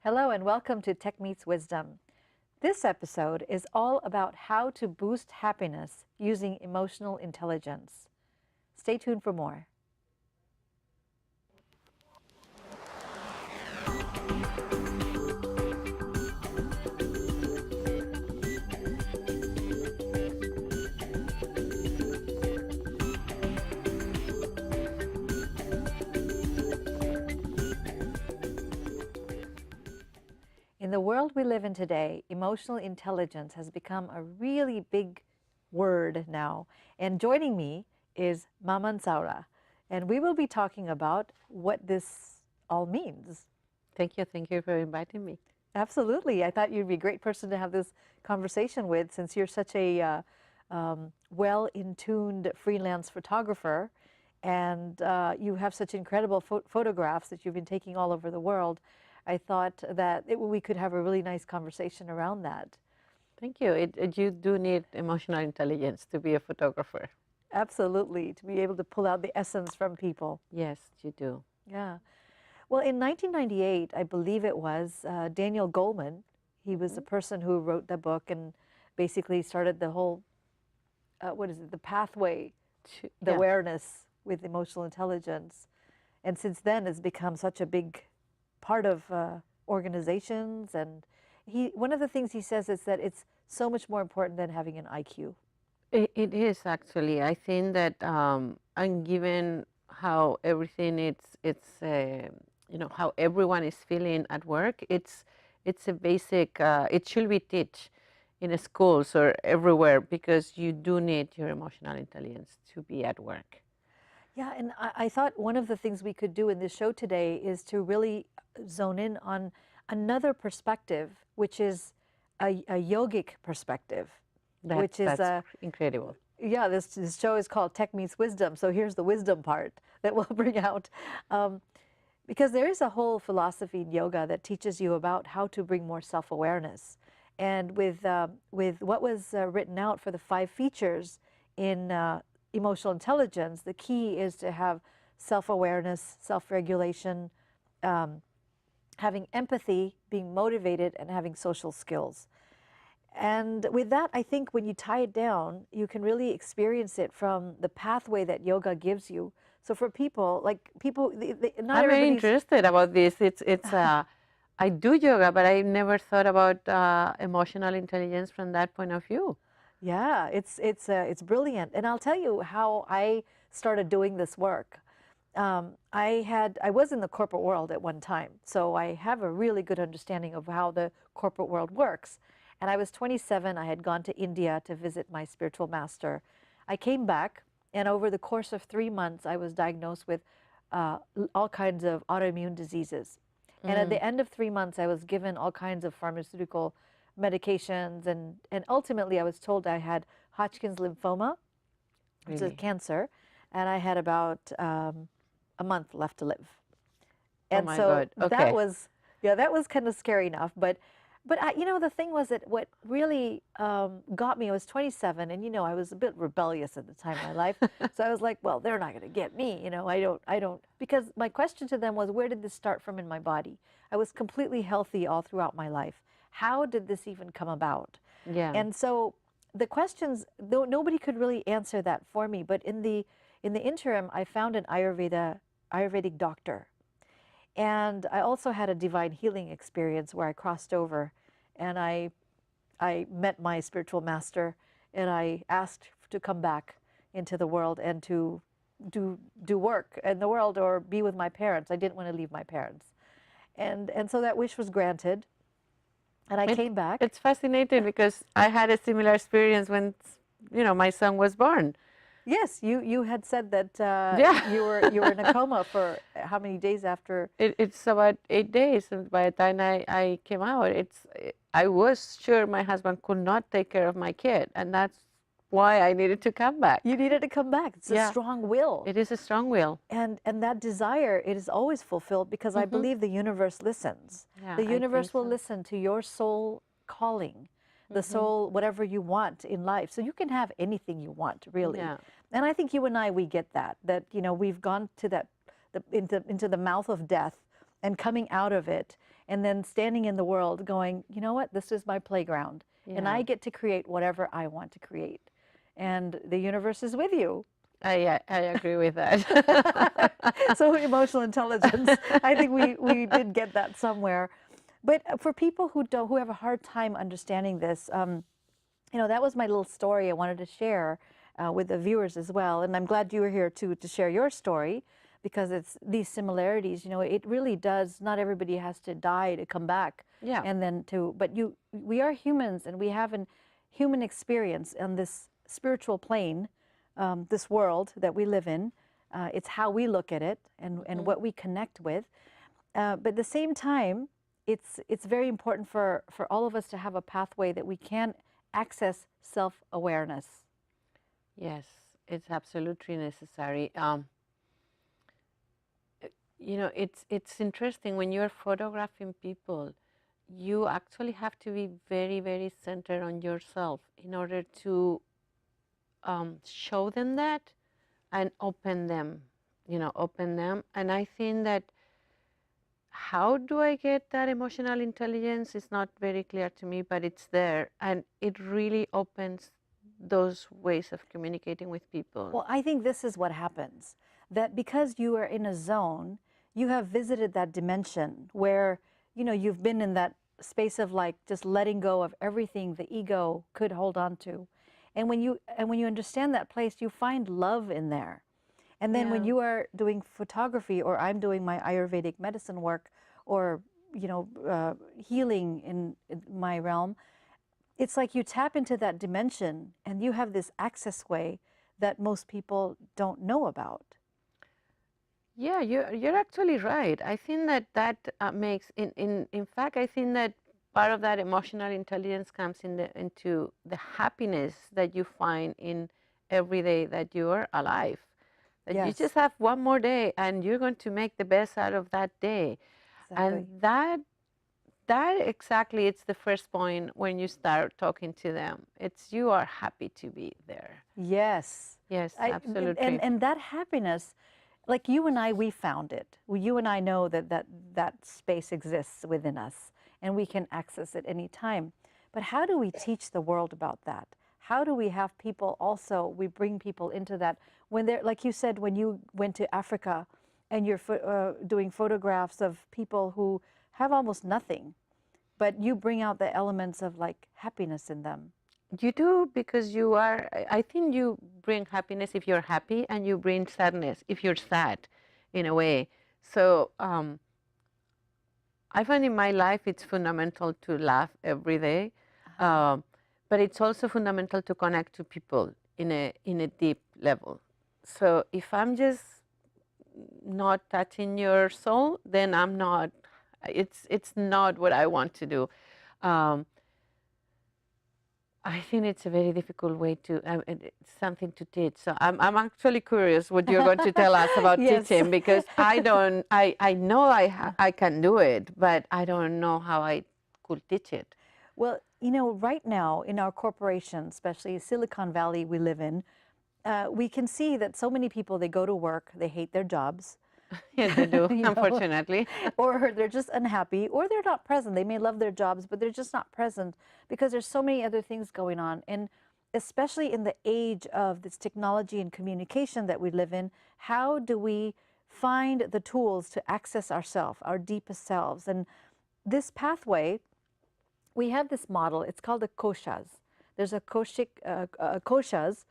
Hello and welcome to Tech Meets Wisdom. This episode is all about how to boost happiness using emotional intelligence. Stay tuned for more. In the world we live in today, emotional intelligence has become a really big word now. And joining me is Mamen Saura. And we will be talking about what this all means. Thank you. Thank you for inviting me. Absolutely. I thought you'd be a great person to have this conversation with since you're such a well-in-tuned freelance photographer and you have such incredible photographs that you've been taking all over the world. I thought that we could have a really nice conversation around that. Thank you. You do need emotional intelligence to be a photographer. Absolutely, to be able to pull out the essence from people. Yes, you do. Yeah. Well, in 1998, I believe it was, Daniel Goleman, he was the person who wrote the book and basically started the whole, the pathway to the awareness with emotional intelligence. And since then, it's become such a big part of organizations. And one of the things he says is that it's so much more important than having an IQ. It is actually. I think that, and given how everything how everyone is feeling at work, it's a basic. It should be taught in schools or everywhere because you do need your emotional intelligence to be at work. Yeah, and I thought one of the things we could do in this show today is to really zone in on another perspective, which is a yogic perspective, which is incredible. Yeah, this show is called Tech Meets Wisdom, so here's the wisdom part that we'll bring out. Because there is a whole philosophy in yoga that teaches you about how to bring more self-awareness. And with what was written out for the 5 features in emotional intelligence, the key is to have self-awareness, self-regulation, having empathy, being motivated, and having social skills. And with that, I think when you tie it down, you can really experience it from the pathway that yoga gives you. So for people, not I'm very interested about this. It's I do yoga, but I never thought about emotional intelligence from that point of view. Yeah, it's brilliant, and I'll tell you how I started doing this work. I was in the corporate world at one time, so I have a really good understanding of how the corporate world works. And I was 27. I had gone to India to visit my spiritual master. I came back, and over the course of 3 months, I was diagnosed with all kinds of autoimmune diseases. And at the end of 3 months, I was given all kinds of pharmaceutical medications, and ultimately I was told I had Hodgkin's lymphoma, which is cancer, and I had about a month left to live. And oh my so God. Okay. that was kind of scary enough. But the thing was that what really got me, I was 27, and I was a bit rebellious at the time in my life. So I was like, well, they're not going to get me. I don't, because my question to them was, where did this start from in my body? I was completely healthy all throughout my life. How did this even come about? Yeah. And so the questions, though nobody could really answer that for me, but in the interim, I found an Ayurvedic doctor. And I also had a divine healing experience where I crossed over and I met my spiritual master, and I asked to come back into the world and to do work in the world or be with my parents. I didn't want to leave my parents. And so that wish was granted. And I came back. It's fascinating because I had a similar experience when, my son was born. Yes, you had said that you were in a coma for how many days after? It's about 8 days, and by the time I came out, I was sure my husband could not take care of my kid, and that's why I needed to come back. You needed to come back. It's a strong will. It is a strong will. And that desire, it is always fulfilled because I believe the universe listens. Yeah, the universe will listen to your soul calling, the soul, whatever you want in life. So you can have anything you want, really. Yeah. And I think you and I, we get that we've gone to into the mouth of death and coming out of it. and then standing in the world going, you know what, this is my playground, and Yeah. I get to create whatever I want to create, and the universe is with you. I agree with that. So emotional intelligence, I think we did get that somewhere. But for people who have a hard time understanding this, that was my little story I wanted to share with the viewers as well. And I'm glad you were here too to share your story, because it's these similarities. It really does. Not everybody has to die to come back. Yeah. And then but we are humans, and we have a human experience on this spiritual plane, this world that we live in. It's how we look at it and what we connect with. But at the same time, it's very important for all of us to have a pathway that we can access self-awareness. Yes, it's absolutely necessary. It's interesting when you're photographing people, you actually have to be very, very centered on yourself in order to show them that and open them, And I think that how do I get that emotional intelligence is not very clear to me, but it's there, and it really opens those ways of communicating with people. Well, I think this is what happens, that because you are in a zone, you have visited that dimension where, you've been in that space of like just letting go of everything the ego could hold on to. And when you understand that place, you find love in there. And then when Yeah. you are doing photography, or I'm doing my Ayurvedic medicine work, or healing in my realm, it's like you tap into that dimension, and you have this access way that most people don't know about. Yeah, you're actually right. I think that makes in fact I think that part of that emotional intelligence comes into the happiness that you find in every day that you are alive. That you Yes, just have one more day and you're going to make the best out of that day. exactly. And that exactly, it's the first point when you start talking to them. It's you are happy to be there. Yes. Yes, I, absolutely. and that happiness, like you and I, we found it. You and I know that space exists within us, and we can access it any time. But how do we teach the world about that? How do we have people also, we bring people into that when they're, like you said, when you went to Africa and you're doing photographs of people who have almost nothing, but you bring out the elements of like happiness in them. You do, because you are, I think you bring happiness if you're happy, and you bring sadness if you're sad, in a way. So I find in my life it's fundamental to laugh every day, but it's also fundamental to connect to people in a deep level. So if I'm just not touching your soul, then I'm not. It's not what I want to do. I think it's a very difficult way to, it's something to teach. So I'm actually curious what you're going to tell us about Yes. teaching, because I know I can do it, but I don't know how I could teach it. Well, right now in our corporation, especially Silicon Valley we live in, we can see that so many people, they go to work, they hate their jobs. Yes, they do, unfortunately. Or they're just unhappy, or they're not present. They may love their jobs, but they're just not present because there's so many other things going on. And especially in the age of this technology and communication that we live in, how do we find the tools to access ourselves, our deepest selves? And this pathway, we have this model. It's called the koshas. There's a koshas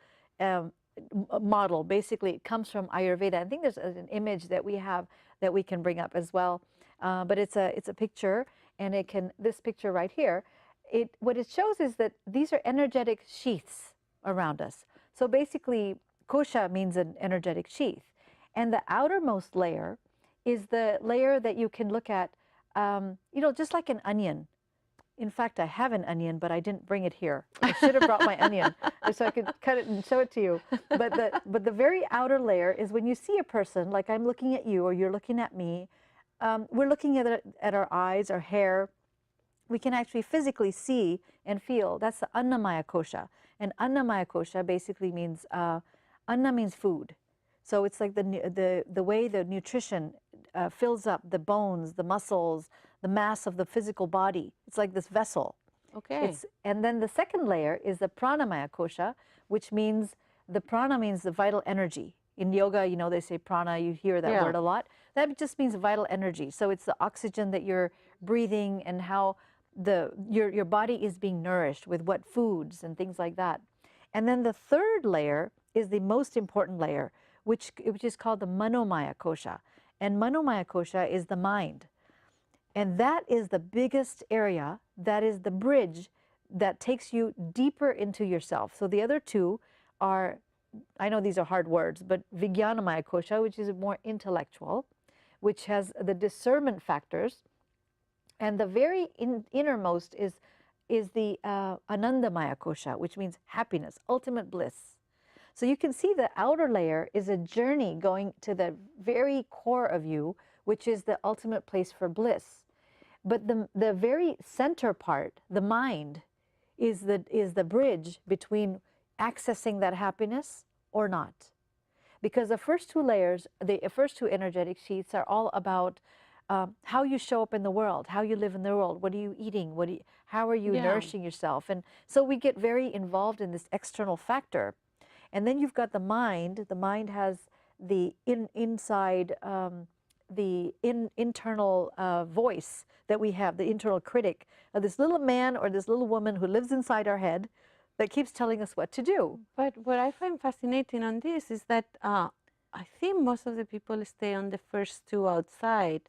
model. Basically, it comes from Ayurveda. I think there's an image that we have that we can bring up as well. But it's a picture, and this picture right here, what it shows is that these are energetic sheaths around us. So basically, kosha means an energetic sheath, and the outermost layer is the layer that you can look at, just like an onion. In fact, I have an onion, but I didn't bring it here. I should have brought my onion so I could cut it and show it to you. But the very outer layer is when you see a person, like I'm looking at you or you're looking at me, we're looking at our eyes, our hair. We can actually physically see and feel. That's the Annamaya Kosha. And Annamaya Kosha basically means, Anna means food. So it's like the way the nutrition fills up the bones, the muscles, the mass of the physical body. It's like this vessel. Okay. And then the second layer is the pranamaya kosha, which means the prana means the vital energy. In yoga, you know, they say prana, you hear that word a lot. That just means vital energy. So it's the oxygen that you're breathing and how your body is being nourished with what foods and things like that. And then the third layer is the most important layer, which is called the manomaya kosha. And manomaya kosha is the mind. And that is the biggest area, that is the bridge that takes you deeper into yourself. So the other two are, I know these are hard words, but Vijnanamaya kosha, which is more intellectual, which has the discernment factors. And the very innermost is the Anandamaya kosha, which means happiness, ultimate bliss. So you can see the outer layer is a journey going to the very core of you, which is the ultimate place for bliss. But the very center part, the mind, is the bridge between accessing that happiness or not. Because the first two layers, the first two energetic sheets are all about how you show up in the world, how you live in the world, what are you eating, how are you nourishing yourself. And so we get very involved in this external factor. And then you've got the mind. The mind has the internal voice that we have, the internal critic, this little man or this little woman who lives inside our head that keeps telling us what to do. But what I find fascinating on this is that I think most of the people stay on the first two outside,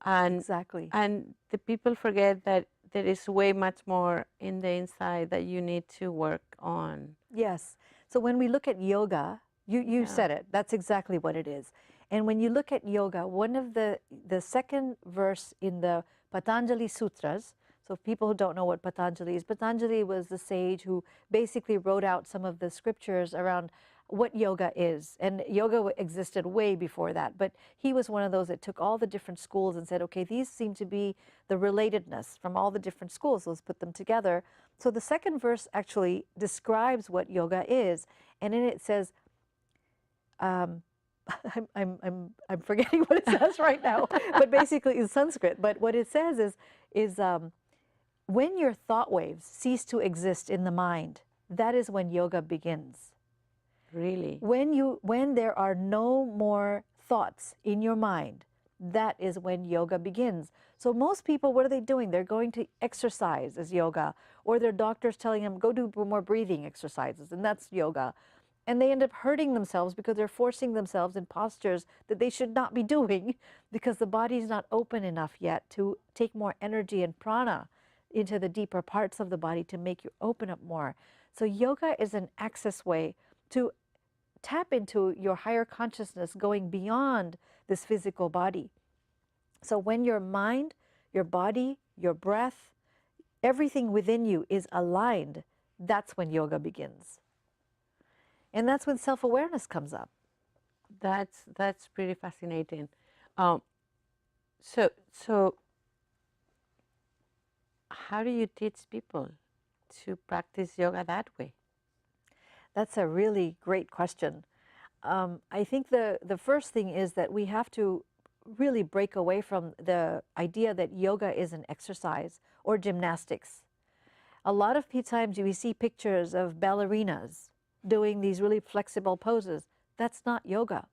and exactly, and the people forget that there is way much more in the inside that you need to work on. Yes. So when we look at yoga, you said it. That's exactly what it is. And when you look at yoga, one of the second verse in the Patanjali Sutras, so people who don't know what Patanjali is, Patanjali was the sage who basically wrote out some of the scriptures around what yoga is. And yoga existed way before that, but he was one of those that took all the different schools and said, okay, these seem to be the relatedness from all the different schools, let's put them together. So the second verse actually describes what yoga is, and in it says, I'm forgetting what it says right now, but basically in Sanskrit. But what it says is when your thought waves cease to exist in the mind, that is when yoga begins. Really? When there are no more thoughts in your mind, that is when yoga begins. So most people, what are they doing? They're going to exercise as yoga, or their doctor's telling them, go do more breathing exercises, and that's yoga. And they end up hurting themselves because they're forcing themselves in postures that they should not be doing because the body is not open enough yet to take more energy and prana into the deeper parts of the body to make you open up more. So yoga is an access way to tap into your higher consciousness going beyond this physical body. So when your mind, your body, your breath, everything within you is aligned, that's when yoga begins. And that's when self-awareness comes up. That's pretty fascinating. So how do you teach people to practice yoga that way? That's a really great question. I think the first thing is that we have to really break away from the idea that yoga is an exercise or gymnastics. A lot of times we see pictures of ballerinas doing these really flexible poses. That's not yoga.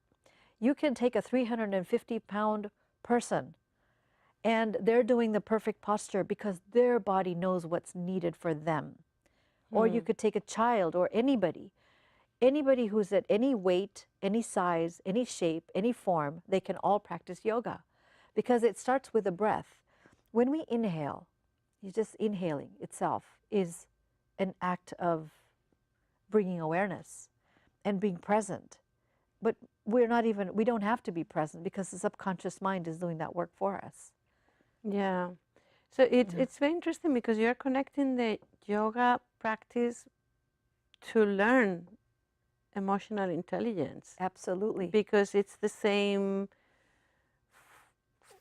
You can take a 350-pound person and they're doing the perfect posture because their body knows what's needed for them. Or you could take a child or anybody who's at any weight, any size, any shape, any form, they can all practice yoga because it starts with the breath. When we inhale, just inhaling itself is an act of bringing awareness and being present. But we don't have to be present because the subconscious mind is doing that work for us. Yeah. So it's very interesting because you're connecting the yoga practice to learn emotional intelligence. Absolutely. Because it's the same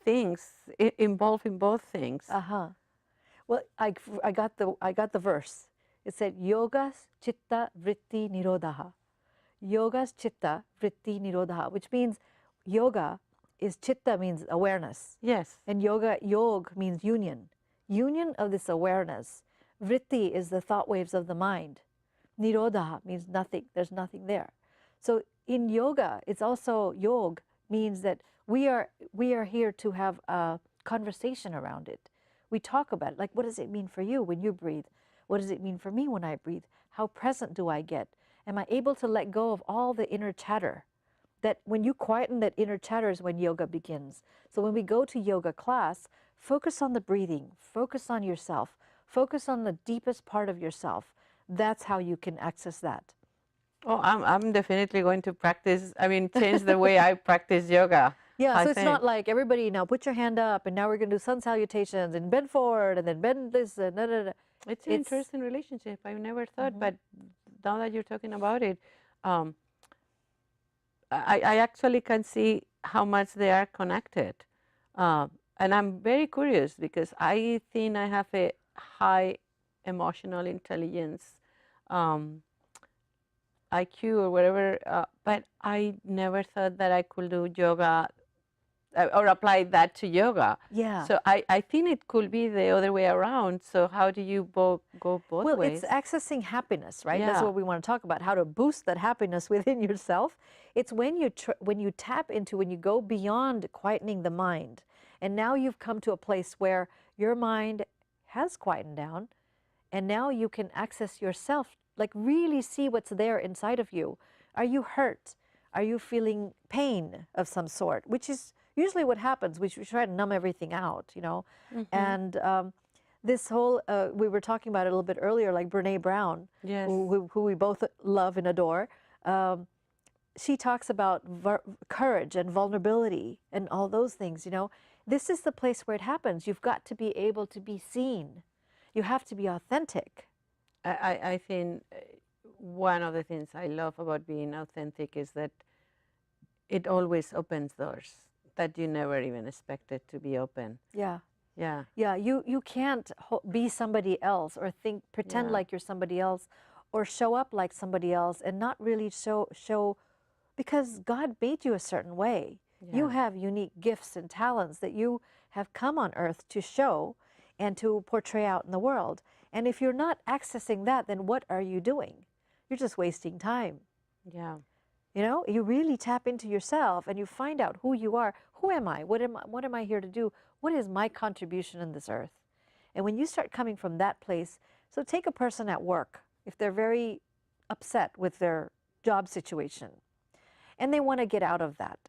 things involved in both things. Well, I got the verse. It said, Yogas Chitta Vritti Nirodha. Yogas Chitta Vritti Nirodha, which means yoga is chitta means awareness. Yes. And yog means union. Union of this awareness. Vritti is the thought waves of the mind. Nirodha means nothing. There's nothing there. So in yoga, it's also yog means that we are here to have a conversation around it. We talk about it. Like, what does it mean for you when you breathe? What does it mean for me when I breathe? How present do I get? Am I able to let go of all the inner chatter? That when you quieten that inner chatter is when yoga begins. So when we go to yoga class, focus on the breathing, focus on yourself, focus on the deepest part of yourself. That's how you can access that. Oh, I'm definitely going to practice. I mean, change the way I practice yoga. Yeah, so it's not like everybody now put your hand up and now we're going to do sun salutations and bend forward and then bend this and da, da, da. It's an interesting relationship. I've never thought, but now that you're talking about it, I actually can see how much they are connected. And I'm very curious because I think I have a high emotional intelligence, IQ or whatever, but I never thought that I could do yoga or apply that to yoga. Yeah. So I think it could be the other way around. So how do you go both ways? Well, it's accessing happiness, right? Yeah. That's what we want to talk about, how to boost that happiness within yourself. It's when you tap into, when you go beyond quietening the mind. And now you've come to a place where your mind has quietened down and now you can access yourself, like really see what's there inside of you. Are you hurt? Are you feeling pain of some sort? Which is usually what happens. We try to numb everything out, you know. And this whole, we were talking about it a little bit earlier, like Brene Brown, Yes. who we both love and adore. She talks about courage and vulnerability and all those things, you know. This is the place where it happens. You've got to be able to be seen. You have to be authentic. I think one of the things I love about being authentic is that it always opens doors that you never even expected to be open. Yeah. Yeah. Yeah, you can't be somebody else or pretend like you're somebody else or show up like somebody else and not really show because God made you a certain way. Yeah. You have unique gifts and talents that you have come on earth to show and to portray out in the world. And if you're not accessing that, then what are you doing? You're just wasting time. Yeah. You know, you really tap into yourself and you find out who you are. Who am I? What am I here to do? What is my contribution in this earth? And when you start coming from that place, so take a person at work, if they're very upset with their job situation, and they want to get out of that,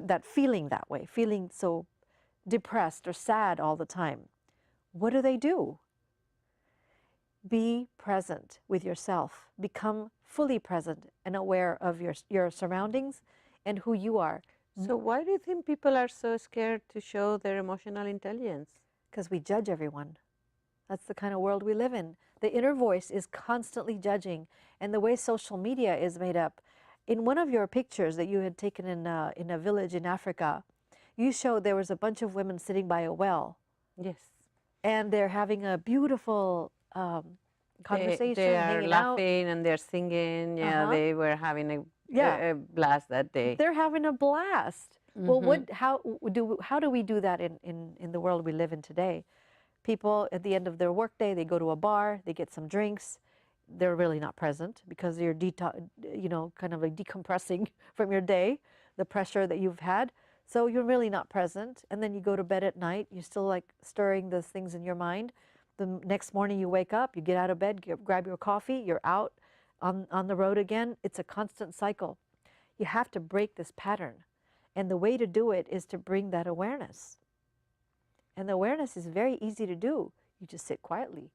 that feeling that way, feeling so depressed or sad all the time. What do? Be present with yourself. Become fully present and aware of your surroundings and who you are. So why do you think people are so scared to show their emotional intelligence? Because we judge everyone. That's the kind of world we live in. The inner voice is constantly judging. And the way social media is made up, in one of your pictures that you had taken in a village in Africa, you showed there was a bunch of women sitting by a well. Yes. And they're having a beautiful conversation, they are hanging laughing out. and they're singing. Yeah, they were having a blast that day. They're having a blast. Well, how do we do that in the world we live in today? People at the end of their workday, they go to a bar, they get some drinks. They're really not present because you're kind of like decompressing from your day, the pressure that you've had. So you're really not present. And then you go to bed at night, you're still like stirring those things in your mind. The next morning you wake up, you get out of bed, grab your coffee, you're out on the road again. It's a constant cycle. You have to break this pattern. And the way to do it is to bring that awareness. And the awareness is very easy to do. You just sit quietly.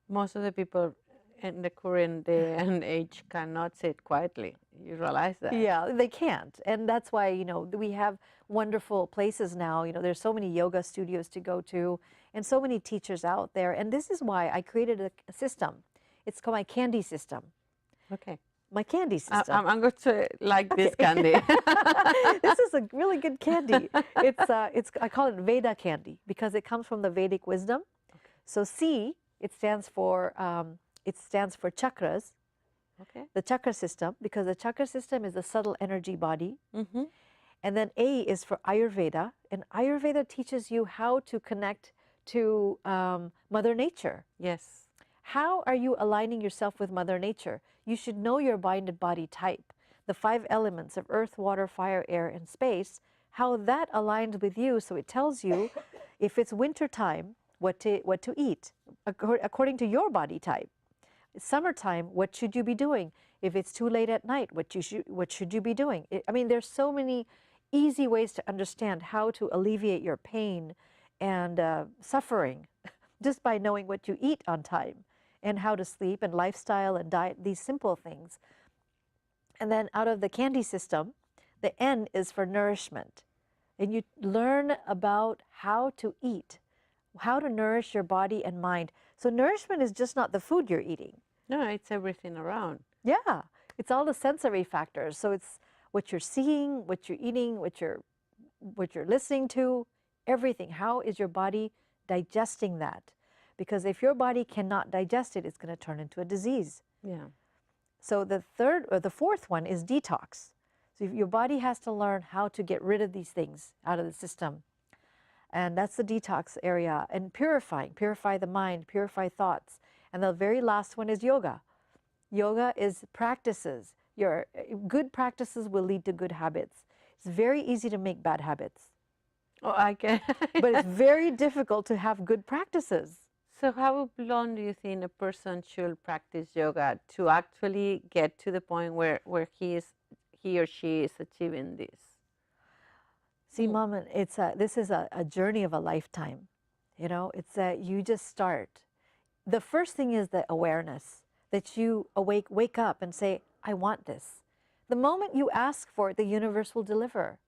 Most of the people in the current day and age cannot sit quietly. You realize that? Yeah, they can't. And that's why, we have wonderful places now. There's so many yoga studios to go to and so many teachers out there. And this is why I created a system. It's called my candy system. Okay. My candy system. I'm going to like this candy. This is a really good candy. I call it Veda candy because it comes from the Vedic wisdom. Okay. So C, it stands for chakras. Okay. The chakra system, because the chakra system is a subtle energy body. And then A is for Ayurveda, and Ayurveda teaches you how to connect to Mother Nature. Yes. How are you aligning yourself with Mother Nature? You should know your binded body type, the 5 elements of earth, water, fire, air, and space, how that aligns with you. So it tells you if it's winter time, what to eat according to your body type. Summertime, what should you be doing? If it's too late at night, what should you be doing? I mean, there's so many easy ways to understand how to alleviate your pain and suffering just by knowing what you eat on time and how to sleep and lifestyle and diet, these simple things. And then out of the candy system, the N is for nourishment. And you learn about how to eat, how to nourish your body and mind. So nourishment is just not the food you're eating. No, it's everything around. Yeah, it's all the sensory factors. So it's what you're seeing, what you're eating, what you're listening to, everything. How is your body digesting that? Because if your body cannot digest it, it's going to turn into a disease. Yeah. So the third or the fourth one is detox. So your body has to learn how to get rid of these things out of the system. And that's the detox area. And purify the mind, purify thoughts. And the very last one is yoga. Yoga is practices. Your good practices will lead to good habits. It's very easy to make bad habits. Oh, I can. But it's very difficult to have good practices. So how long do you think a person should practice yoga to actually get to the point where he or she is achieving this? See, Mamen, this is a journey of a lifetime. You know, it's you just start. The first thing is the awareness that you wake up and say, I want this. The moment you ask for it, the universe will deliver.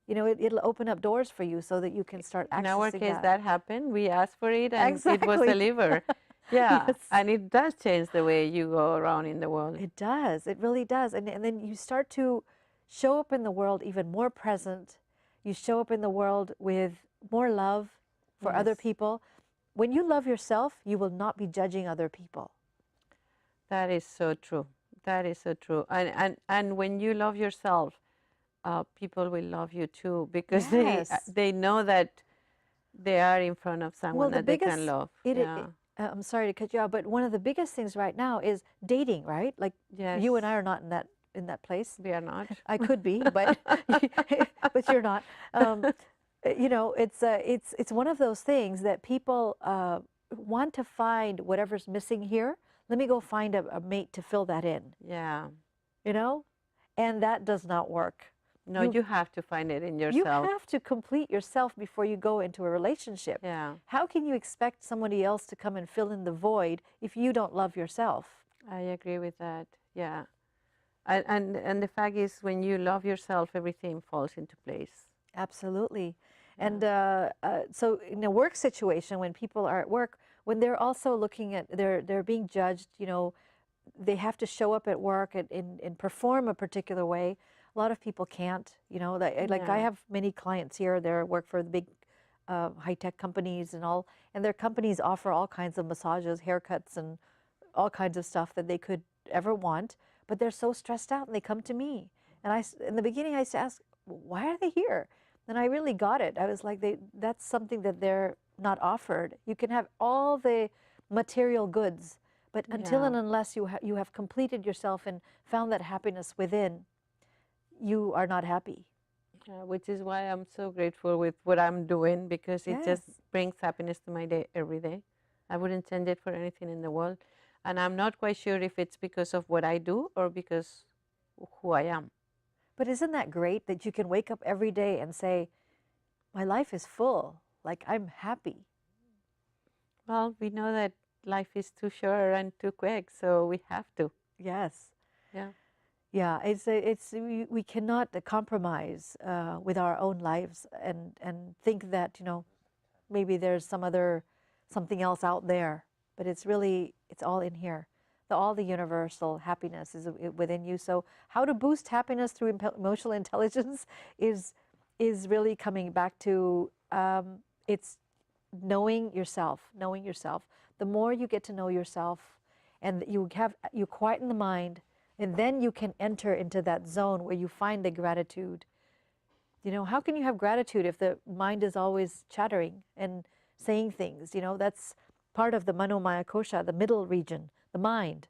You know, it'll open up doors for you so that you can start accessing that. In our case, that happened. We asked for it and Exactly. it was delivered. Yeah, Yes. and it does change the way you go around in the world. It does. It really does. And then you start to show up in the world even more present. You show up in the world with more love for other people. When you love yourself, you will not be judging other people. That is so true. That is so true. And when you love yourself, people will love you too, because they know that they are in front of someone that they can love. I'm sorry to cut you off, but one of the biggest things right now is dating, right? Like you and I are not in that place. We are not. I could be, but but you're not. You know, it's one of those things that people want to find whatever's missing here. Let me go find a mate to fill that in. Yeah. You know, and that does not work. No, you have to find it in yourself. You have to complete yourself before you go into a relationship. Yeah. How can you expect somebody else to come and fill in the void if you don't love yourself? I agree with that. Yeah. And the fact is, when you love yourself, everything falls into place. Absolutely. And so in a work situation, when people are at work, when they're also looking at, they're being judged, you know, they have to show up at work and perform a particular way. A lot of people can't, you know, like I have many clients here, they work for the big high-tech companies and all, and their companies offer all kinds of massages, haircuts, and all kinds of stuff that they could ever want, but they're so stressed out and they come to me. And in the beginning I used to ask, why are they here? And I really got it. I was like, that's something that they're not offered. You can have all the material goods, but until and unless you have completed yourself and found that happiness within, you are not happy. Which is why I'm so grateful with what I'm doing, because it just brings happiness to my day every day. I wouldn't change it for anything in the world. And I'm not quite sure if it's because of what I do or because of who I am. But isn't that great that you can wake up every day and say, my life is full, like I'm happy? Well, we know that life is too short and too quick, so we have to. Yes. Yeah. Yeah, we cannot compromise with our own lives and think that, you know, maybe there's something else out there, but it's all in here. All the universal happiness is within you. So how to boost happiness through emotional intelligence is really coming back to it's knowing yourself. The more you get to know yourself, and you quieten the mind, and then you can enter into that zone where you find the gratitude. You know, how can you have gratitude if the mind is always chattering and saying things? You know, that's part of the Manomaya Kosha, the middle region, the mind.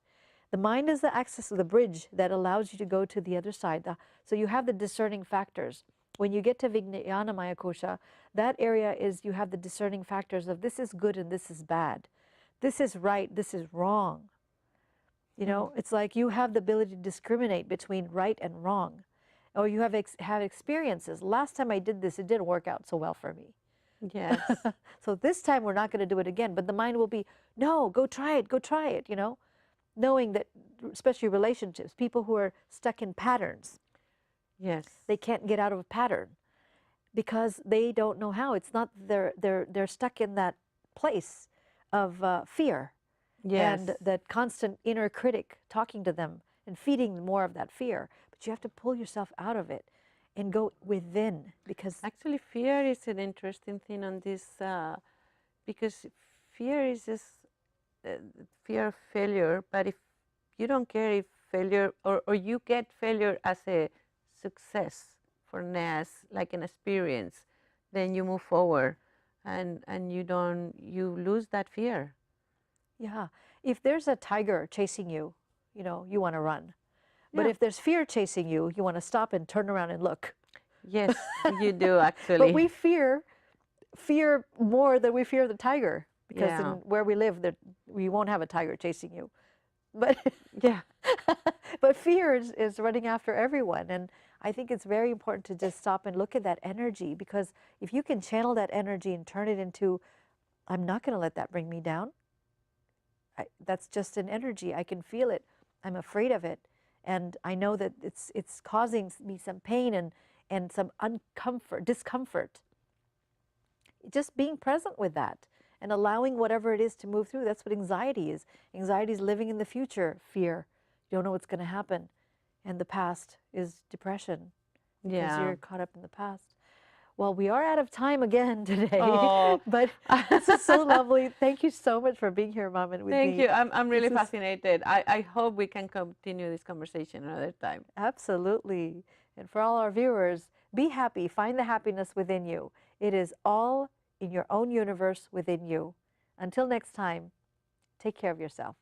The mind is the axis of the bridge that allows you to go to the other side. So you have the discerning factors. When you get to Vijnana Maya Kosha, that area is you have the discerning factors of this is good and this is bad. This is right, this is wrong. You know, it's like you have the ability to discriminate between right and wrong. Or you have had experiences. Last time I did this, it didn't work out so well for me. Yes. So this time we're not going to do it again. But the mind will be, no, go try it, you know, knowing that, especially relationships, people who are stuck in patterns. Yes. They can't get out of a pattern because they don't know how. It's not, they're stuck in that place of fear. Yes. And that constant inner critic talking to them and feeding more of that fear. But you have to pull yourself out of it and go within, because actually fear is an interesting thing on this, because fear is just fear of failure. But if you don't care if failure, or you get failure as a success for NAS, like an experience, then you move forward, and you lose that fear. yeah, if there's a tiger chasing you, you know, you want to run. But Yeah. if there's fear chasing you, you want to stop and turn around and look. Yes, you do actually. But we fear more than we fear the tiger, because Yeah. in where we live, we won't have a tiger chasing you. But Yeah. but fear is running after everyone. And I think it's very important to just stop and look at that energy, because if you can channel that energy and turn it into, I'm not going to let that bring me down. That's just an energy. I can feel it. I'm afraid of it. And I know that it's causing me some pain and some discomfort. Just being present with that and allowing whatever it is to move through. That's what anxiety is. Anxiety is living in the future, fear. You don't know what's going to happen. And the past is depression, because you're caught up in the past. Well, we are out of time again today, Oh. but this is so lovely. Thank you so much for being here, Mamen, with me. Thank you. I'm really fascinated. I hope we can continue this conversation another time. Absolutely. And for all our viewers, be happy. Find the happiness within you. It is all in your own universe within you. Until next time, take care of yourself.